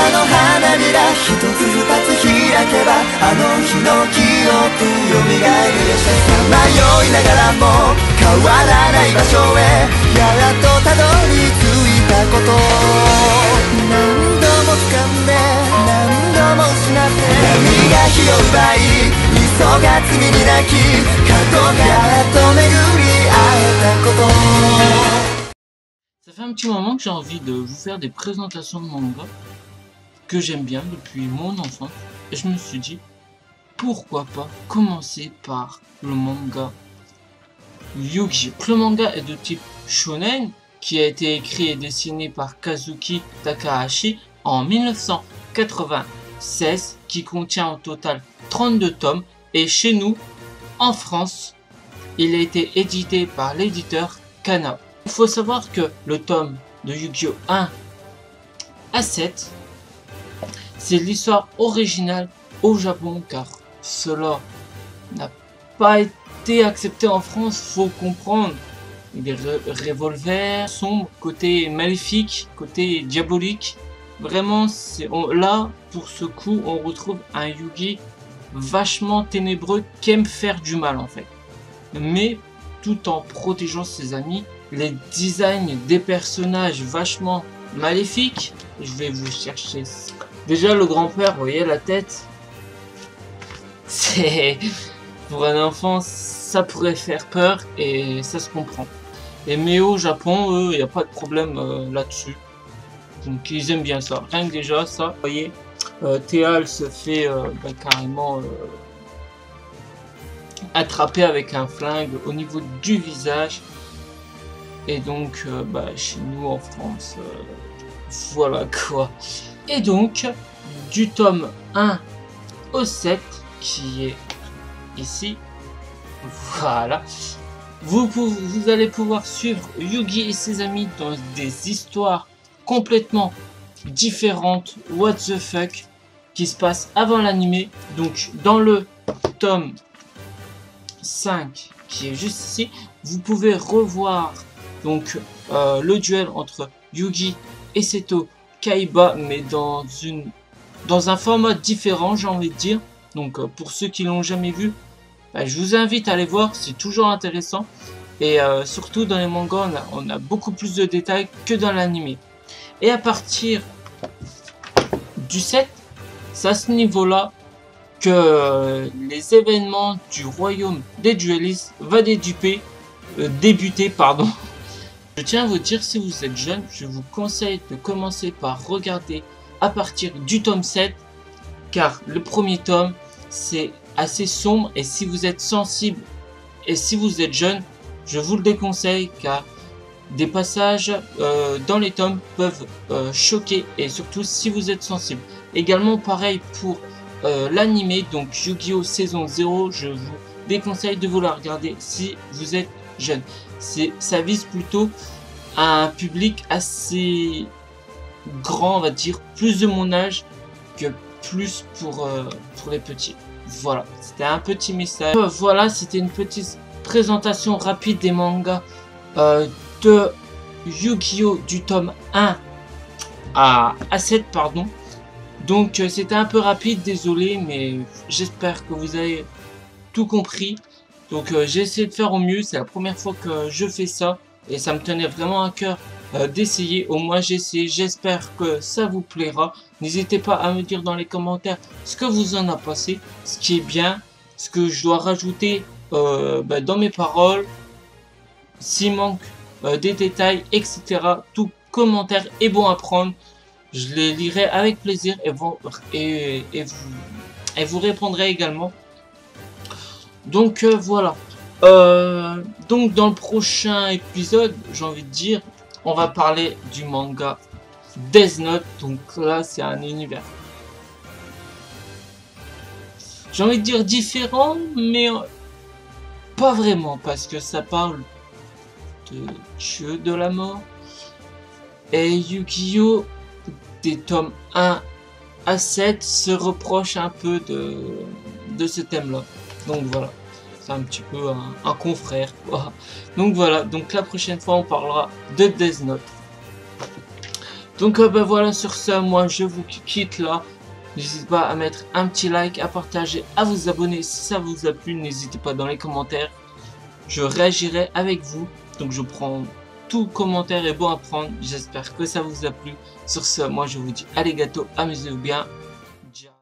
の花びら一つ二つ開けばあの日の記憶よみがえるよ。さまよいながらも変わらない場所へやっとたどり着いたこと、何度も掴んで何度も失って闇が火を奪い磯が罪に泣き角がやっと巡り会えたこと。Ça fait un petit moment que j'ai envie de vous faire des présentations de manga que j'aime bien depuis mon enfance et je me suis dit pourquoi pas commencer par le manga Yu-Gi-Oh! Le manga est de type shonen qui a été écrit et dessiné par Kazuki Takahashi en 1996 qui contient en total 32 tomes et chez nous en France il a été édité par l'éditeur Kana. Il faut savoir que le tome de Yu-Gi-Oh! 1 à 7, c'est l'histoire originale au Japon car cela n'a pas été accepté en France, faut comprendre. Des revolvers sombres, côté maléfique, côté diabolique. Vraiment, là, pour ce coup, on retrouve un Yugi vachement ténébreux qui aime faire du mal en fait. Mais tout en protégeant ses amis. Les designs des personnages vachement maléfiques. Je vais vous chercher. Déjà le grand-père, vous voyez la tête. C'est pour un enfant, ça pourrait faire peur et ça se comprend. Mais au Japon, eux, il n'y a pas de problème là-dessus. Donc ils aiment bien ça. Rien que déjà ça, vous voyez, Théal se fait carrément attraper avec un flingue au niveau du visage. Et donc, chez nous en France, voilà quoi. Et donc, du tome 1 au 7, qui est ici, voilà, vous allez pouvoir suivre Yugi et ses amis dans des histoires complètement différentes, what the fuck, qui se passent avant l'animé. Donc, dans le tome 5, qui est juste ici, vous pouvez revoir donc le duel entre Yugi et Seto Kaiba, mais dans un format différent, j'ai envie de dire. Donc pour ceux qui l'ont jamais vu, je vous invite à aller voir, c'est toujours intéressant. Et surtout dans les mangas, on a beaucoup plus de détails que dans l'animé. Et à partir du 7, c'est à ce niveau-là que les événements du royaume des duellistes va débuter. Je tiens à vous dire, si vous êtes jeune, je vous conseille de commencer par regarder à partir du tome 7, car le premier tome, c'est assez sombre, et si vous êtes sensible, et si vous êtes jeune, je vous le déconseille, car des passages dans les tomes peuvent choquer, et surtout si vous êtes sensible. Également, pareil pour l'animé, donc Yu-Gi-Oh! Saison 0, je vous déconseille de vous la regarder si vous êtes jeune. Ça vise plutôt à un public assez grand, on va dire, plus de mon âge que plus pour les petits. Voilà, c'était un petit message. Voilà, c'était une petite présentation rapide des mangas de Yu-Gi-Oh! Du tome 1 à 7, pardon. Donc c'était un peu rapide, désolé, mais j'espère que vous avez tout compris. Donc j'ai essayé de faire au mieux, c'est la première fois que je fais ça et ça me tenait vraiment à cœur d'essayer. Au moins j'ai essayé, j'espère que ça vous plaira. N'hésitez pas à me dire dans les commentaires ce que vous en avez pensé, ce qui est bien, ce que je dois rajouter dans mes paroles, s'il manque des détails, etc. Tout commentaire est bon à prendre, je les lirai avec plaisir et vous répondrez également. Donc voilà, donc dans le prochain épisode, j'ai envie de dire, on va parler du manga Death Note. Donc là c'est un univers, j'ai envie de dire différent, mais pas vraiment, parce que ça parle de Dieu de la mort. Et Yu-Gi-Oh! Des tomes 1 à 7 se reproche un peu de ce thème là. Donc voilà, c'est un petit peu un confrère quoi. Donc voilà, donc la prochaine fois on parlera de Death Note. Donc ben voilà, sur ce, moi je vous quitte là. N'hésitez pas à mettre un petit like, à partager, à vous abonner si ça vous a plu. N'hésitez pas dans les commentaires. Je réagirai avec vous. Donc je prends tout commentaire est bon à prendre. J'espère que ça vous a plu. Sur ce, moi je vous dis allez gâteaux, amusez-vous bien. Ciao.